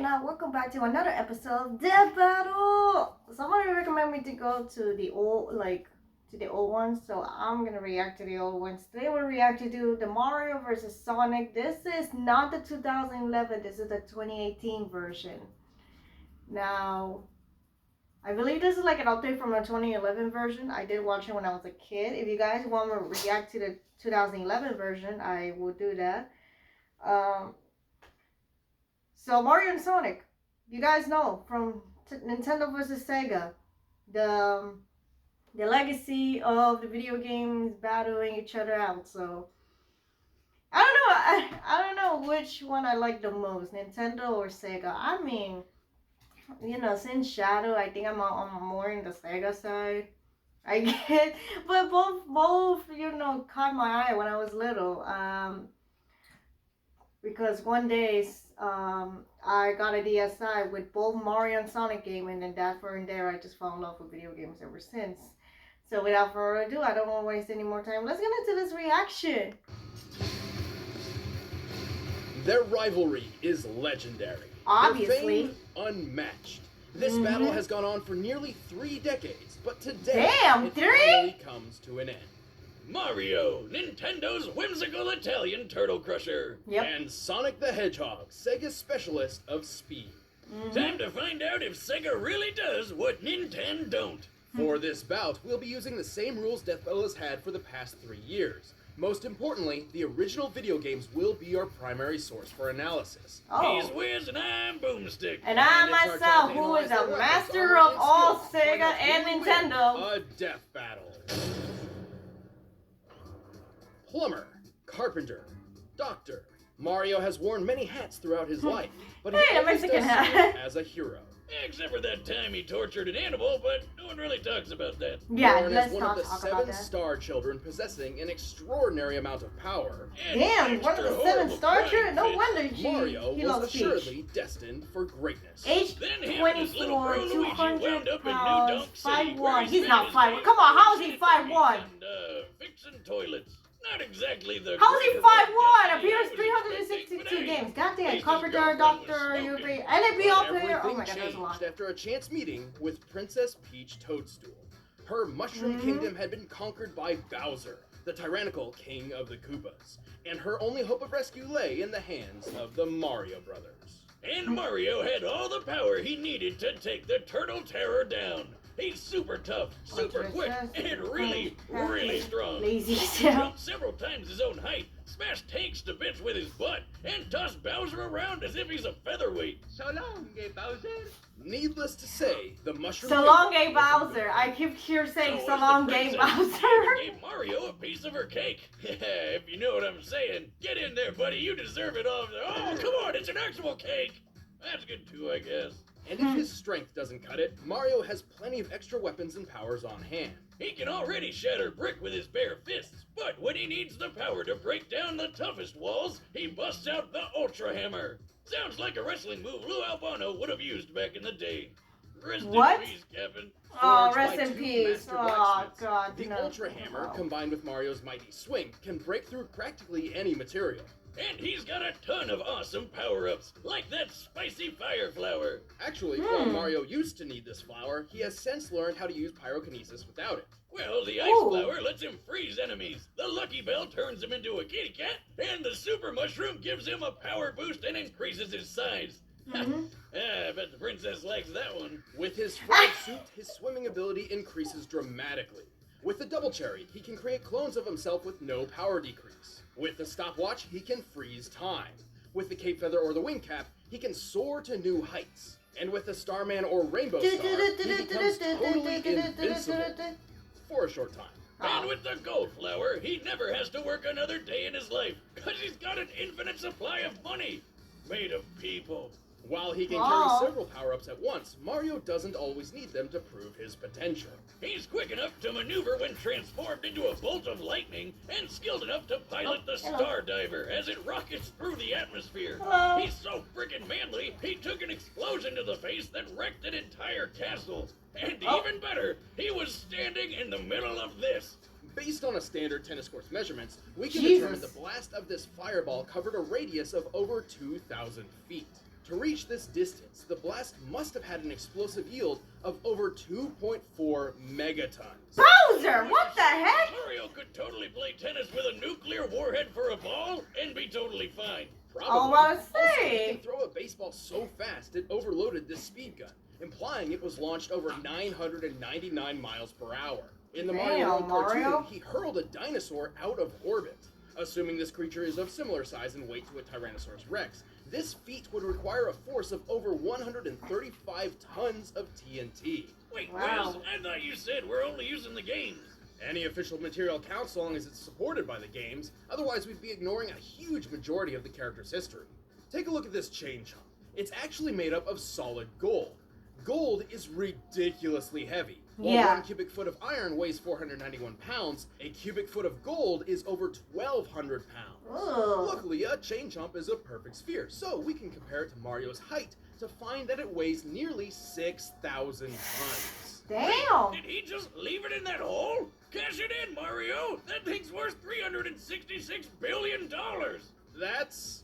now welcome back to another episode of Death Battle. Somebody recommended me to go to the old ones, so I'm gonna react to the old ones. Today we'll react to the Mario versus Sonic. This is not the 2011, this is the 2018 version. Now, I believe this is like an update from the 2011 version. I did watch it when I was a kid. If you guys want me to react to the 2011 version, I will do that. So Mario and Sonic, you guys know from Nintendo versus Sega, the legacy of the video games battling each other out. So I don't know. I don't know which one I like the most, Nintendo or Sega. I mean, since Shadow, I think I'm more in the Sega side. I get, but both caught my eye when I was little. Because one day I got a DSi with both Mario and Sonic game, and then that from there I just fell in love with video games ever since. So without further ado, I don't want to waste any more time. Let's get into this reaction. Their rivalry is legendary. Obviously. Their fame unmatched. This battle has gone on for nearly 3 decades, but today it finally comes to an end. Mario, Nintendo's whimsical Italian turtle crusher. Yep. And Sonic the Hedgehog, Sega's specialist of speed. Time to find out if Sega really does what Nintendo don't. For this bout, we'll be using the same rules Death Battle has had for the past 3 years. Most importantly, the original video games will be our primary source for analysis. He's Wiz and I'm Boomstick. And I myself, who is a master of all Sega and Nintendo. A death battle. Plumber, carpenter, doctor. Mario has worn many hats throughout his life, but he always does so as a hero. Except for that time he tortured an animal, but no one really talks about that. Yeah, Born let's as one not of the talk 7 about that. star children possessing an extraordinary amount of power. Damn, one of the 7 star children? No wonder Mario he was loves assuredly destined for greatness. Age Then him and his little 24, bro Luigi 200 wound up in New pounds, Donk City, where 5'1". he He's spent not his 5'1". days Come on, how is he fixing 5'1"? And fixing toilets. Not exactly the How is he greatest 5'1"? of Appears things, 362 games. Goddamn, His carpenter, girlfriend doctor, was UV, smoking. NFBL player. Oh Everything my god, there's a lot. changed after a chance meeting with Princess Peach Toadstool. Her Mushroom Kingdom had been conquered by Bowser, the tyrannical king of the Koopas, and her only hope of rescue lay in the hands of the Mario brothers. And Mario had all the power he needed to take the Turtle Terror down. He's super tough, super quick, and really, really strong. Lazy He jumped several times his own height, smashed tanks to bits with his butt, and tossed Bowser around as if he's a featherweight. So long, Bowser. Needless to say, the Mushroom So long, gay Bowser. I keep here saying so long, gay Bowser. Gave Mario a piece of her cake. If you know what I'm saying. Get in there, buddy. You deserve it all. Oh, come on. It's an actual cake. That's good too, I guess. And if his strength doesn't cut it, Mario has plenty of extra weapons and powers on hand. He can already shatter brick with his bare fists, but when he needs the power to break down the toughest walls, he busts out the Ultra Hammer. Sounds like a wrestling move Lou Albano would have used back in the day. Rest in peace, Kevin. Oh, Forged rest by in 2 peace. master Oh, blacksmiths, God. The no. Ultra Hammer, combined with Mario's mighty swing, can break through practically any material. And he's got a ton of awesome power-ups, like that spicy fire flower. Actually, while Mario used to need this flower, he has since learned how to use pyrokinesis without it. Well, the ice flower lets him freeze enemies, the Lucky Bell turns him into a kitty cat, and the Super Mushroom gives him a power boost and increases his size. I bet the princess likes that one. With his frog suit, his swimming ability increases dramatically. With the Double Cherry, he can create clones of himself with no power decrease. With the stopwatch, he can freeze time. With the Cape Feather or the Wing Cap, he can soar to new heights. And with the Starman or Rainbow Star, he becomes totally invincible. For a short time. And with the Gold Flower, he never has to work another day in his life, because he's got an infinite supply of money. Made of people. While he can carry several power-ups at once, Mario doesn't always need them to prove his potential. He's quick enough to maneuver when transformed into a bolt of lightning, and skilled enough to pilot the Star Diver as it rockets through the atmosphere. He's so freaking manly, he took an explosion to the face that wrecked an entire castle. And even better, he was standing in the middle of this. Based on a standard tennis court's measurements, we can determine the blast of this fireball covered a radius of over 2,000 feet. To reach this distance, the blast must have had an explosive yield of over 2.4 megatons. Bowser, what the heck? Mario could totally play tennis with a nuclear warhead for a ball and be totally fine. Probably. I was about to Also, he say. can throw a baseball so fast it overloaded this speed gun, implying it was launched over 999 miles per hour. In the Mario World cartoon, he hurled a dinosaur out of orbit. Assuming this creature is of similar size and weight to a Tyrannosaurus Rex, this feat would require a force of over 135 tons of TNT. Wait, Wow. Wiz, I thought you said we're only using the games. Any official material counts so long as it's supported by the games, otherwise we'd be ignoring a huge majority of the character's history. Take a look at this chain chomp. It's actually made up of solid gold. Gold is ridiculously heavy. While Yeah. 1 cubic foot of iron weighs 491 pounds, a cubic foot of gold is over 1,200 pounds. Ugh. Luckily, a chain chomp is a perfect sphere, so we can compare it to Mario's height to find that it weighs nearly 6,000 tons. Damn. Did he just leave it in that hole? Cash it in, Mario! That thing's worth $366 billion! That's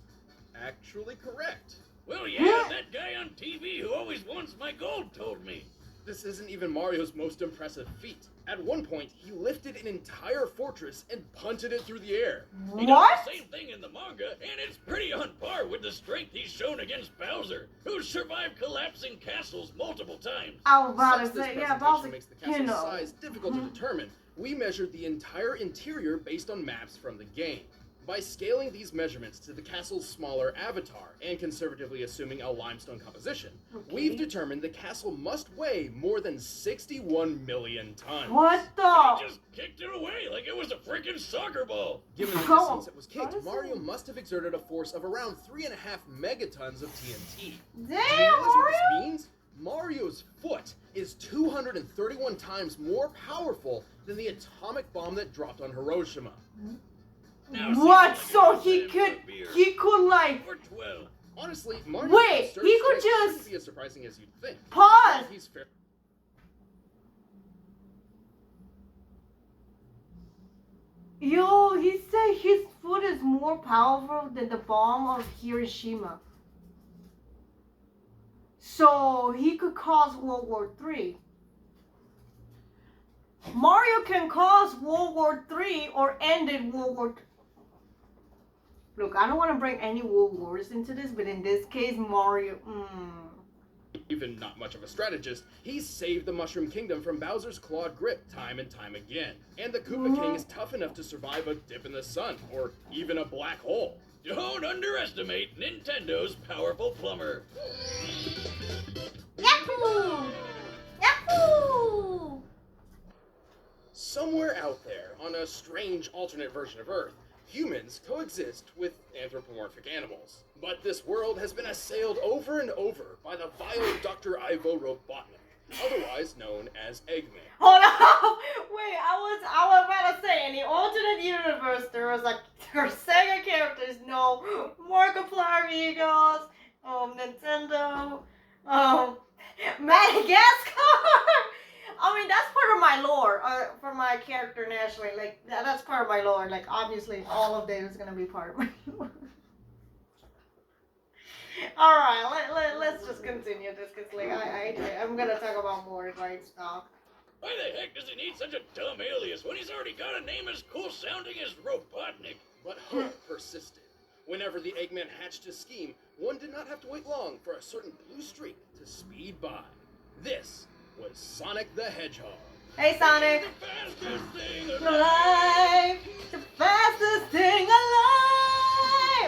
actually correct. Well, yeah, that guy on TV who always wants my gold told me. This isn't even Mario's most impressive feat. At one point, he lifted an entire fortress and punted it through the air. He What? does the same thing in the manga, and it's pretty on par with the strength he's shown against Bowser, who's survived collapsing castles multiple times. I was about Since to this say, yeah, presentation Bowser, makes the you castle's know. size difficult to determine, we measured the entire interior based on maps from the game. By scaling these measurements to the castle's smaller avatar, and conservatively assuming a limestone composition, we've determined the castle must weigh more than 61 million tons. What the? He just kicked it away like it was a freaking soccer ball. Given the Oh, distance it was kicked, honestly. Mario must have exerted a force of around 3.5 megatons of TNT. Damn, Do you realize what Mario? this means? Mario's foot is 231 times more powerful than the atomic bomb that dropped on Hiroshima. Now it What? seems like So a he fan could, of beer. he could like For 12. Honestly, Mario's Wait, absurd he could strength just- shouldn't be as surprising as you'd think. pause. He's fair. Yo, he said his foot is more powerful than the bomb of Hiroshima. So he could cause World War III. Mario can cause World War III or ended World War II. Look, I don't want to bring any world wars into this, but in this case, Mario. Even not much of a strategist, he's saved the Mushroom Kingdom from Bowser's clawed grip time and time again. And the Koopa King is tough enough to survive a dip in the sun, or even a black hole. Don't underestimate Nintendo's powerful plumber. Yahoo! Yahoo! Somewhere out there, on a strange alternate version of Earth, humans coexist with anthropomorphic animals. But this world has been assailed over and over by the vile Dr. Ivo Robotnik, otherwise known as Eggman. Hold on! Wait, I was about to say, in the alternate universe, there was like, there are Sega characters, no Markiplier Eagles, Nintendo, Madagascar! I mean, that's part of my lore, for my character nationally, like, that's part of my lore, like, obviously, all of them is gonna be part of my lore. Alright, let's just continue this, because, like, I'm gonna talk about more great stuff. Why the heck does he need such a dumb alias when he's already got a name as cool sounding as Robotnik? But hope persisted. Whenever the Eggman hatched his scheme, one did not have to wait long for a certain blue streak to speed by. This was Sonic the Hedgehog. Hey, Sonic! The fastest thing Alive! The fastest thing alive!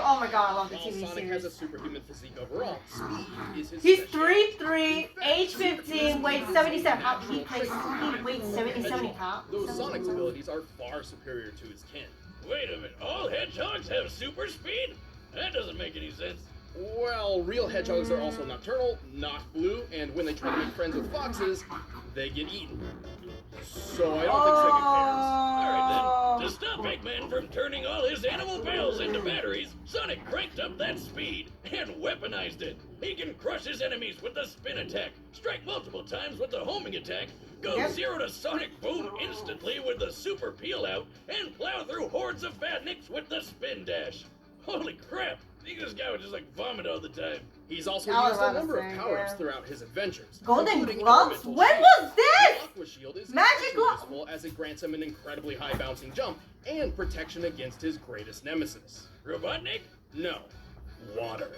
Oh my god, I love the While TV Sonic has a series. superhuman physique overall, speed is his He's specialty. 3'3", age 15, weight 77. How he weighs 77 pounds? Those Sonic's abilities are far superior to his kin. Wait a minute, all hedgehogs have super speed? That doesn't make any sense. Well, real hedgehogs are also nocturnal, not blue, and when they try to make friends with foxes, they get eaten. So I don't think Sega Alright then, to stop Eggman from turning all his animal pals into batteries, Sonic cranked up that speed and weaponized it. He can crush his enemies with the spin attack, strike multiple times with the homing attack, go Yep. 0 to Sonic Boom instantly with the super peel out, and plow through hordes of badniks with the spin dash. Holy crap, I think this guy would just like vomit all the time. He's also I was used a about to number of say, powers yeah. throughout his adventures. Golden including gloves? elemental When shield. was The this? Aqua Shield is Magic especially glove. useful as it grants him an incredibly high bouncing jump and protection against his greatest nemesis. Robotnik? No, water.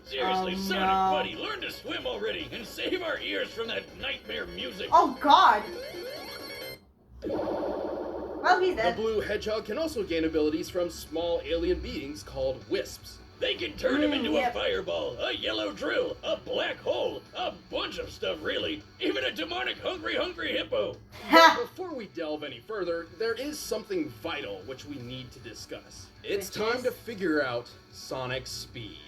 Seriously, Oh, Sonic, no. buddy, learn to swim already and save our ears from that nightmare music. Oh God. Well, he's The dead. blue hedgehog can also gain abilities from small alien beings called wisps. They can turn him into yep. a fireball, a yellow drill, a black hole, a bunch of stuff, really. Even a demonic hungry hippo. Ha! Before we delve any further, there is something vital which we need to discuss. It's Which time is? to figure out Sonic's speed.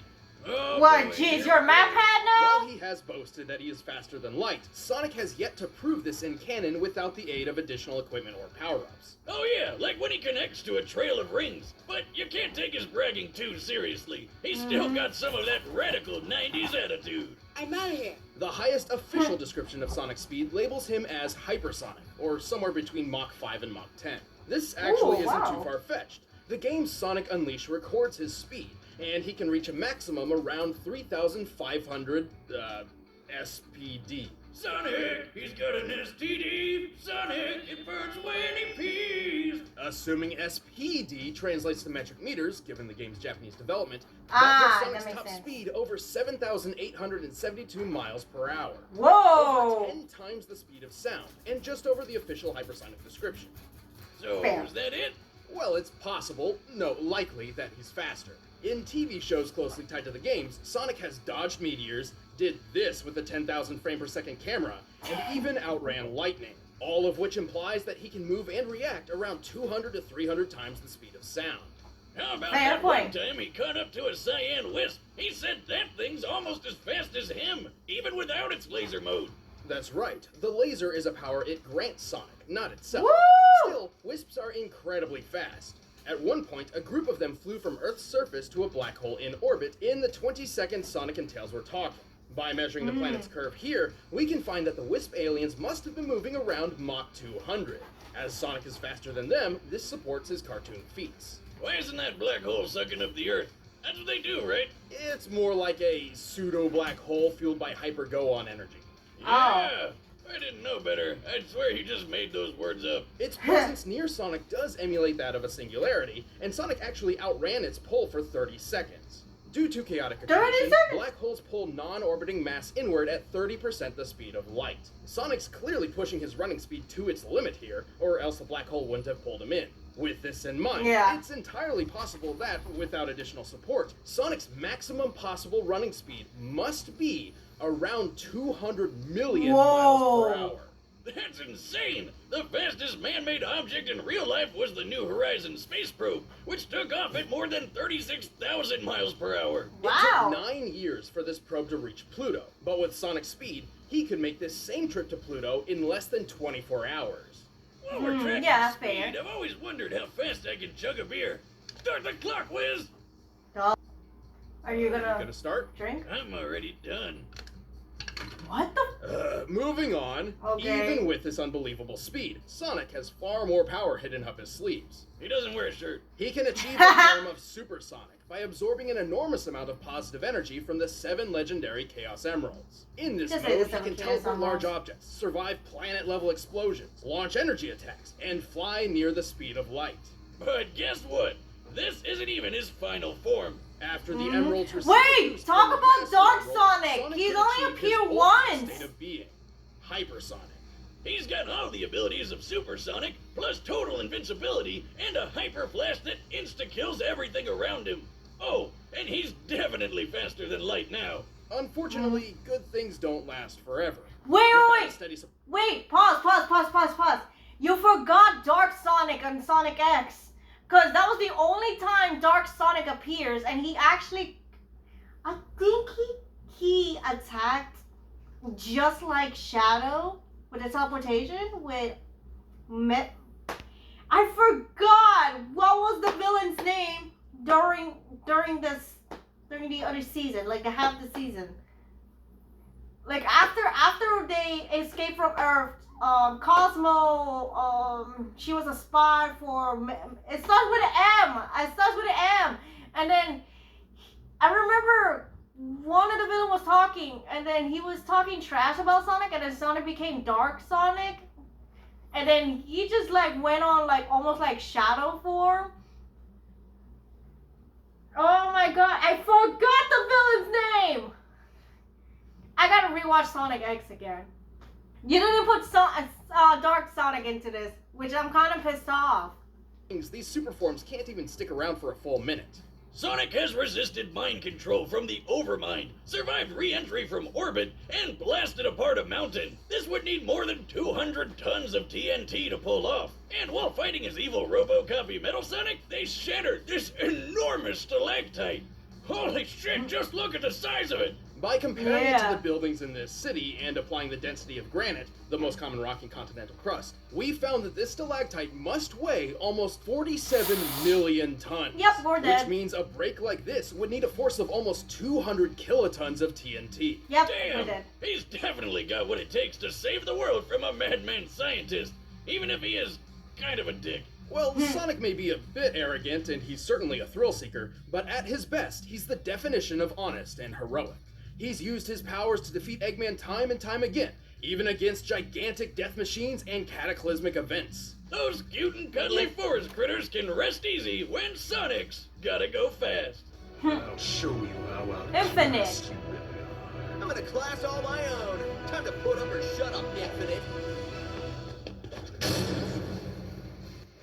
Oh, What? boy, Jeez, here your we map go. pad While now? he has boasted that he is faster than light, Sonic has yet to prove this in canon without the aid of additional equipment or power-ups. Oh yeah, like when he connects to a trail of rings. But you can't take his bragging too seriously. He's still got some of that radical 90s attitude. I'm out of here. The highest official description of Sonic's speed labels him as hypersonic, or somewhere between Mach 5 and Mach 10. This actually isn't wow. too far-fetched. The game Sonic Unleashed records his speed, and he can reach a maximum around 3,500, SPD. Sonic, he's got an STD. Sonic, it burns when he pees. Assuming SPD translates to metric meters, given the game's Japanese development, Ah, that puts that Sonic's makes top sense. speed over 7,872 miles per hour. Whoa! Over 10 times the speed of sound, and just over the official hypersonic description. So, Fair. is that it? Well, it's possible, no, likely, that he's faster. In TV shows closely tied to the games, Sonic has dodged meteors, did this with a 10,000 frame per second camera, and even outran lightning. All of which implies that he can move and react around 200 to 300 times the speed of sound. How about Fair that one point. time he caught up to a cyan wisp? He said that thing's almost as fast as him, even without its laser mode. That's right, the laser is a power it grants Sonic, not itself. Woo! Still, wisps are incredibly fast. At one point, a group of them flew from Earth's surface to a black hole in orbit in the 20-second Sonic and Tails were talking. By measuring the planet's curve here, we can find that the Wisp aliens must have been moving around Mach 200. As Sonic is faster than them, this supports his cartoon feats. Why isn't that black hole sucking up the Earth? That's what they do, right? It's more like a pseudo-black hole fueled by hyper-go-on energy. Yeah. I didn't know better. I'd swear he just made those words up. Its presence near Sonic does emulate that of a singularity, and Sonic actually outran its pull for 30 seconds. Due to chaotic 30 accretion, seconds? black holes pull non-orbiting mass inward at 30% the speed of light. Sonic's clearly pushing his running speed to its limit here, or else the black hole wouldn't have pulled him in. With this in mind, Yeah. it's entirely possible that, without additional support, Sonic's maximum possible running speed must be around 200 million miles per Whoa. hour. That's insane! The fastest man-made object in real life was the New Horizons space probe, which took off at more than 36,000 miles per hour. Wow. It took 9 years for this probe to reach Pluto, but with Sonic's speed, he could make this same trip to Pluto in less than 24 hours. While we're tracking yeah, speed, fair. I've always wondered how fast I can chug a beer. Start the clock, Wiz! Are you Gonna gonna start? drink? I'm already done. What the? Moving on. Okay. Even with this unbelievable speed, Sonic has far more power hidden up his sleeves. He doesn't wear a shirt. He can achieve the form of Supersonic by absorbing an enormous amount of positive energy from the 7 legendary Chaos Emeralds. In this Just say mode, the he 7 can Chaos teleport large Emeralds. objects, survive planet-level explosions, launch energy attacks, and fly near the speed of light. But guess what? This isn't even his final form. After the emeralds receive Wait, a boost talk from the about Master Dark Emerald, Sonic. He's can only achieve his appeared ultimate once. state of being, hypersonic. He's got all the abilities of Supersonic, plus total invincibility, and a hyper flash that insta-kills everything around him. Oh, and he's definitely faster than light now. Unfortunately, good things don't last forever. Wait, Without wait, a wait. steady sup- Wait, pause. You forgot Dark Sonic on Sonic X. Because that was the only time Dark Sonic appears, and he actually, I think he attacked just like Shadow with the teleportation with I forgot what was the villain's name during the other season, like the half the season. Like after they escaped from Earth, Cosmo, she was a spy for. It starts with an M. And then I remember one of the villain was talking, and then he was talking trash about Sonic, and then Sonic became Dark Sonic, and then he just like went on like almost like shadow form. Oh my god, I forgot the villain's name! I gotta rewatch Sonic X again. You didn't put Dark Sonic into this, which I'm kind of pissed off. These super forms can't even stick around for a full minute. Sonic has resisted mind control from the Overmind, survived re-entry from orbit, and blasted apart a mountain. This would need more than 200 tons of TNT to pull off. And while fighting his evil Robocopy Metal Sonic, they shattered this enormous stalactite. Holy shit, just look at the size of it! By comparing it to the buildings in this city and applying the density of granite, the most common rock in continental crust, we found that this stalactite must weigh almost 47 million tons. Yep, we're dead. Which means a break like this would need a force of almost 200 kilotons of TNT. Yep, Damn, we're dead. He's definitely got what it takes to save the world from a madman scientist, even if he is kind of a dick. Well, Sonic may be a bit arrogant, and he's certainly a thrill seeker, but at his best, he's the definition of honest and heroic. He's used his powers to defeat Eggman time and time again, even against gigantic death machines and cataclysmic events. Those cute and cuddly forest critters can rest easy when Sonic's gotta go fast. I'll show you how I'll Infinite. cast you. I'm in a class all my own. Time to put up or shut up, Infinite.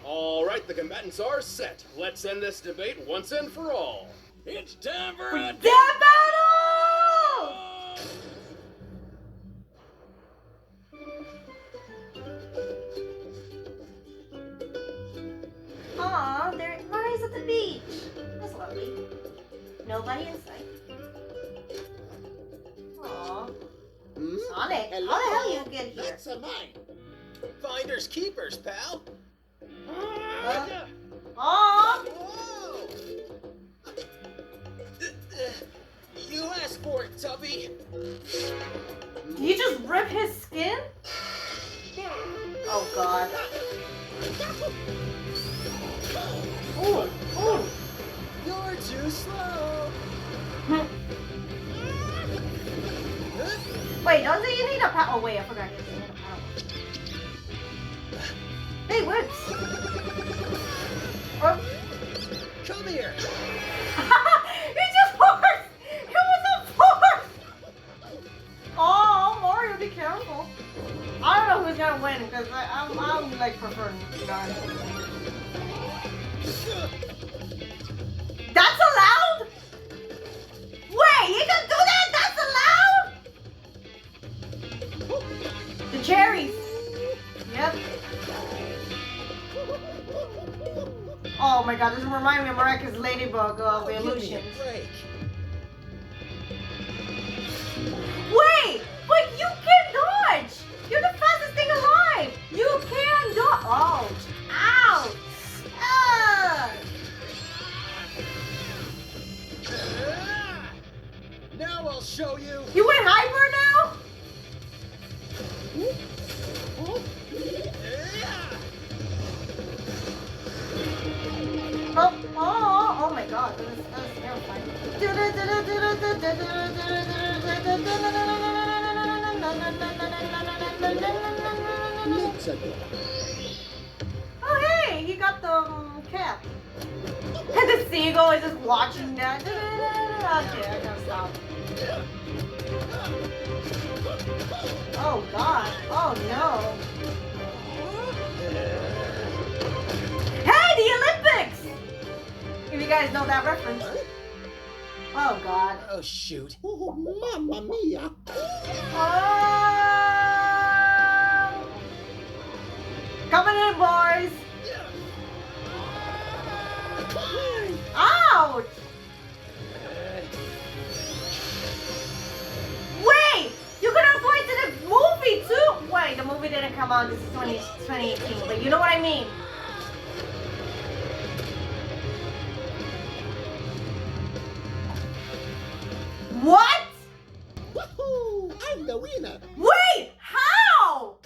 All right, the combatants are set. Let's end this debate once and for all. It's time for a Death battle! Aw, Mario's at the beach. That's lovely. Nobody in sight. Aw. Sonic, how the hell you get here? That's a mine. Finders keepers, pal. Aw! Whoa! You asked for it, Tubby. Did you just rip his skin? Oh god. Ooh, ooh. You're too slow. Wait, doesn't he need a power? Oh wait, I forgot he doesn't need a power. Hey, whips! Oh. Come here. He just forced! It was a force! Oh, Mario, be careful. I don't know who's gonna win because I'm like preferring none. That's allowed? Wait, you can do that? That's allowed? The cherries. Yep. Oh my god, this reminds me of Maracas Ladybug of Illusions. Break. Wait! But you can dodge! You're the fastest thing alive! You can dodge! Ouch! Ouch! Now I'll show you. You went hyper now? Oh my god, that was terrifying. Oh hey, he got the cap. And the seagull is just watching that. Okay, I gotta stop. Oh god, oh no. Hey, the Olympics! If you guys know that reference. Oh god. Oh shoot. Oh, mamma mia. Coming in, boys! Ouch! Wait! You could have played to the movie too! Wait, the movie didn't come out, this is 2018, but you know what I mean. What? Woohoo! I'm the winner. Wait! How?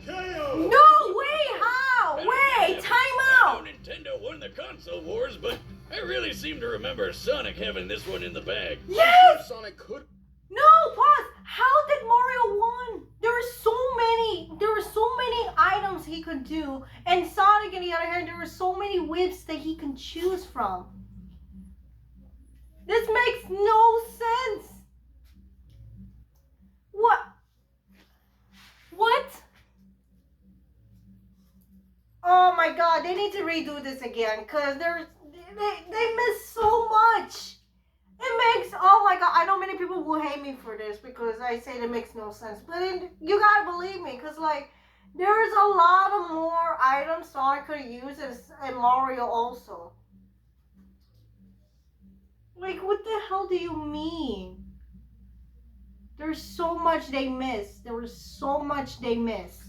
KO! No way! How? Wait! Time I out! know Nintendo won the console wars, but I really seem to remember Sonic having this one in the bag. Yes! Sonic could. No, pause. How did Mario win? There were so many items he could do, and Sonic, on the other hand, there were so many whips that he can choose from. This makes no sense. What? What? Oh my God! They need to redo this again, cause they miss so much. It makes, oh my God, I know many people will hate me for this because I say it makes no sense, but you gotta believe me, because like, there's a lot of more items Sonic could use and Mario also. Like, what the hell do you mean? There's so much they miss. There was so much they miss.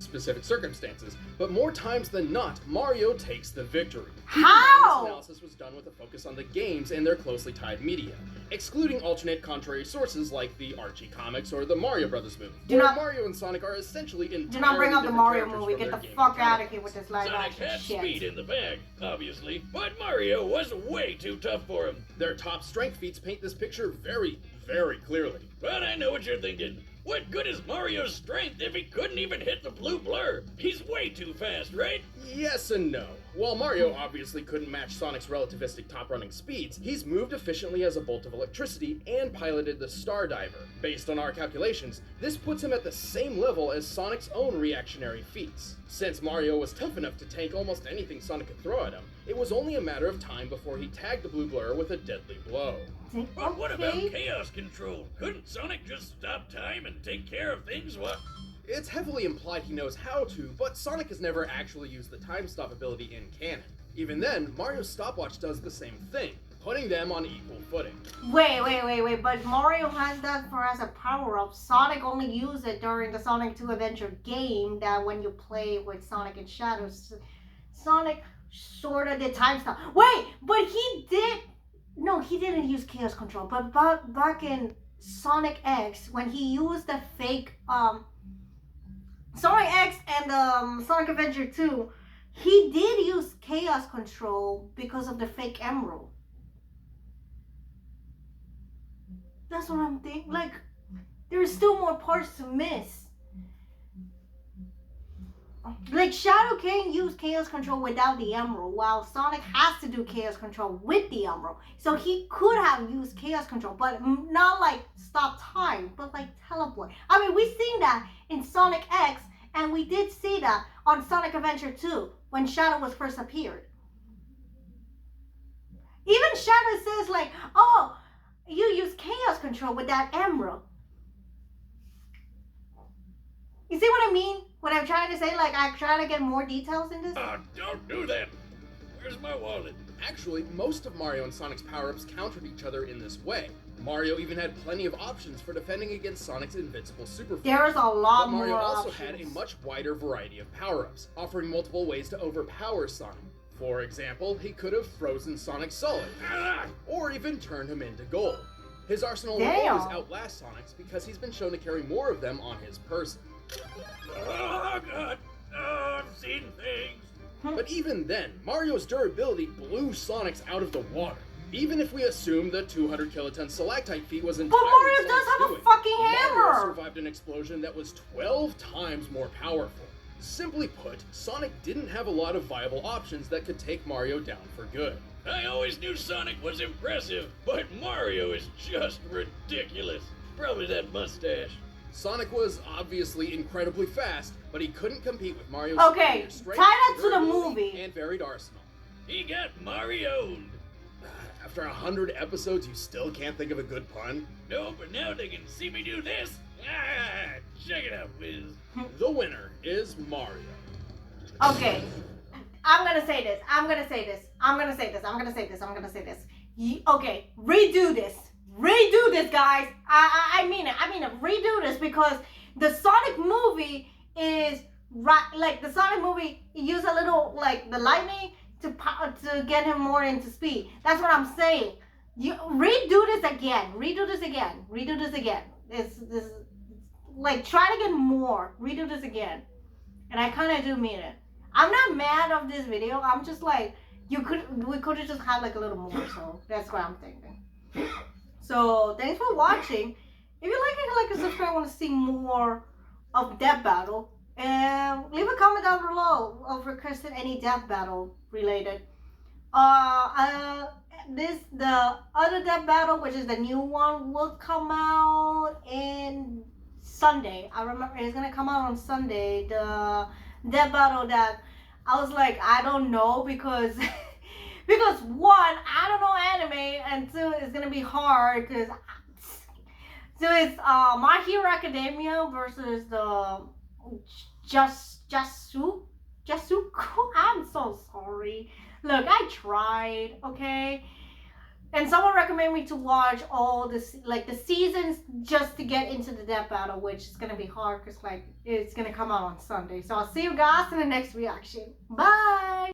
Specific circumstances, but more times than not, Mario takes the victory. How? This analysis was done with a focus on the games and their closely tied media, excluding alternate contrary sources like the Archie comics or the Mario Brothers movie. Mario and Sonic are essentially entirely do not bring up the different Mario characters movie. from Get their the gaming fuck out of counterparts. here with this live Sonic action had shit. speed in the bag, obviously, but Mario was way too tough for him. Their top strength feats paint this picture very, very clearly. But I know what you're thinking. What good is Mario's strength if he couldn't even hit the blue blur? He's way too fast, right? Yes and no. While Mario obviously couldn't match Sonic's relativistic top-running speeds, he's moved efficiently as a bolt of electricity and piloted the Star Diver. Based on our calculations, this puts him at the same level as Sonic's own reactionary feats. Since Mario was tough enough to tank almost anything Sonic could throw at him, it was only a matter of time before he tagged the blue blur with a deadly blow. But what about chaos control? Couldn't Sonic just stop time and take care of things while... It's heavily implied he knows how to, but Sonic has never actually used the time stop ability in canon. Even then, Mario's stopwatch does the same thing, putting them on equal footing. Wait, but Mario has that for as a power-up. Sonic only used it during the Sonic 2 Adventure game that when you play with Sonic and Shadows, Sonic sort of did time stop. Wait, but he did... No, he didn't use Chaos Control, but back in Sonic X, when he used the fake, Sonic X and Sonic Adventure 2, he did use Chaos Control because of the fake emerald. That's what I'm thinking. Like, there's still more parts to miss. Like, Shadow can't use Chaos Control without the Emerald, while Sonic has to do Chaos Control with the Emerald. So he could have used Chaos Control, but not like stop time, but like teleport. I mean, we've seen that in Sonic X, and we did see that on Sonic Adventure 2, when Shadow was first appeared. Even Shadow says like, oh, you use Chaos Control with that Emerald. You see what I mean? What I'm trying to say, like, I'm trying to get more details in this. Don't do that. Where's my wallet? Actually, most of Mario and Sonic's power-ups countered each other in this way. Mario even had plenty of options for defending against Sonic's invincible super force. There's a lot but more Mario also options. had a much wider variety of power-ups, offering multiple ways to overpower Sonic. For example, he could have frozen Sonic solid, or even turned him into gold. His arsenal will always outlast Sonic's because he's been shown to carry more of them on his person. Oh, God. Oh, I've seen things. But even then, Mario's durability blew Sonic's out of the water. Even if we assume the 200 kiloton stalactite feat was entirely But Mario does Sonic's have a doing, fucking Mario hammer! survived an explosion that was 12 times more powerful. Simply put, Sonic didn't have a lot of viable options that could take Mario down for good. I always knew Sonic was impressive, but Mario is just ridiculous. Probably that mustache. Sonic was obviously incredibly fast, but he couldn't compete with Mario's Okay, superior strength, tie that to the durability, movie. and varied arsenal. He got Mario'd. After 100 episodes, you still can't think of a good pun? No, but now they can see me do this. Check it out, Wiz. The winner is Mario. Okay, I'm gonna say this. Okay, redo this, guys. I mean it. Redo this because the Sonic movie is right. Like the Sonic movie, you use a little like the lightning to get him more into speed. That's what I'm saying. You redo this again. This like try to get more. Redo this again. And I kind of do mean it. I'm not mad of this video. I'm just like, we could have just had like a little more. So that's what I'm thinking. So thanks for watching. If you like and subscribe, I want to see more of Death Battle. And leave a comment down below of requesting any Death Battle related. The other Death Battle, which is the new one, will come out in Sunday. I remember it's gonna come out on Sunday. The Death Battle that I was like, I don't know because because one, I don't know anime, and two, it's gonna be hard because so it's My Hero Academia versus the Jasuku. I'm so sorry. Look, I tried, okay? And someone recommended me to watch all this, like the seasons, just to get into the Death Battle, which is gonna be hard because like it's gonna come out on Sunday. So I'll see you guys in the next reaction. Bye.